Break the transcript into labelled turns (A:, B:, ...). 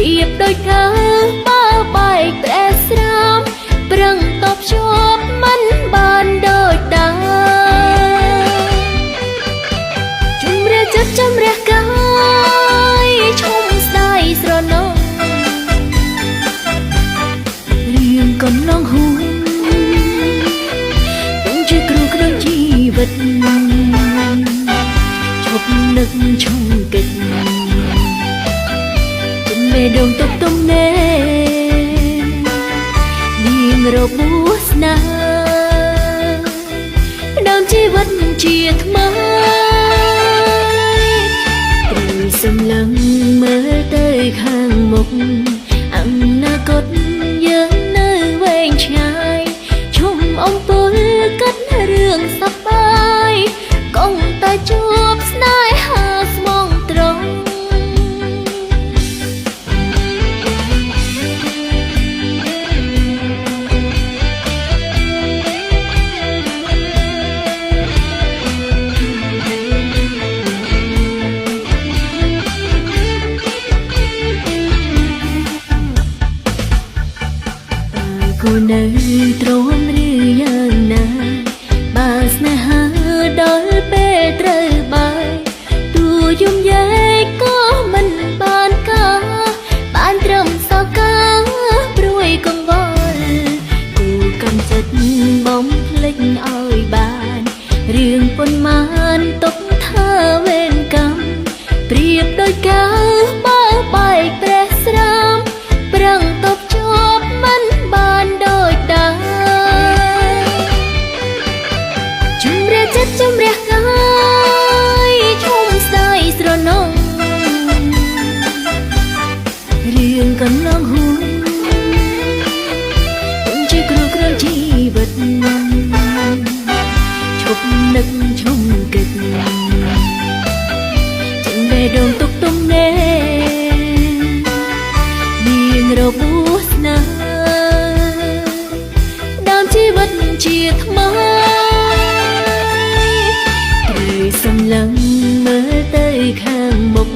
A: រៀបដូចថាបើបែកប្រែស្រាមប្រឹងតបជាប់មិនបានដូចដើមជំរះចិត្តជំរះកាយឈុំស្ដាយស្រណោរៀងកន្លងហួងទាំងជាគ្រូក្នុងជីវិតឈប់នឹកឈុំគិតមេដងទុកទំនេរនាងរបួសស្នាដើមជីវិតជាថ្មីត្រូវសម្លឹងមើលទៅខាងមុខអនាគតយើងនៅវែងឆ្ងាយឈុំអំពើគិតរឿងសប្បាយកុំតែជួបស្នេហាស្មងត្រង់គូនៅទ្រាំឬយ៉ាងណាបើស្នេហាដល់ពេលត្រូវបាយទួយំយ៉ែកក៏មិនបានការបានត្រឹមសោកាព្រួយកង្វល់គូកំចិត្តបំភ្លេចឲ្យបានរឿងប៉ុន្មានទុកថាវេនកម្មប្រៀបដូចកាវបើបែកប្រេះស្រាមប្រឹងតបជាប់មិនបានដូចដើមជំរះចិត្តជំរះកាយឈុំស្ដាយស្រណោរឿងកន្លងហួងទាំងជាគ្រូក្នុងជីវិតឈប់នឹកឈុំគិតចឹងតែដងទុកទំនេរនាងរបួសស្នាដើមជីវិតជាថ្មីត្រូវសម្លឹងមើលទៅខាងមុខ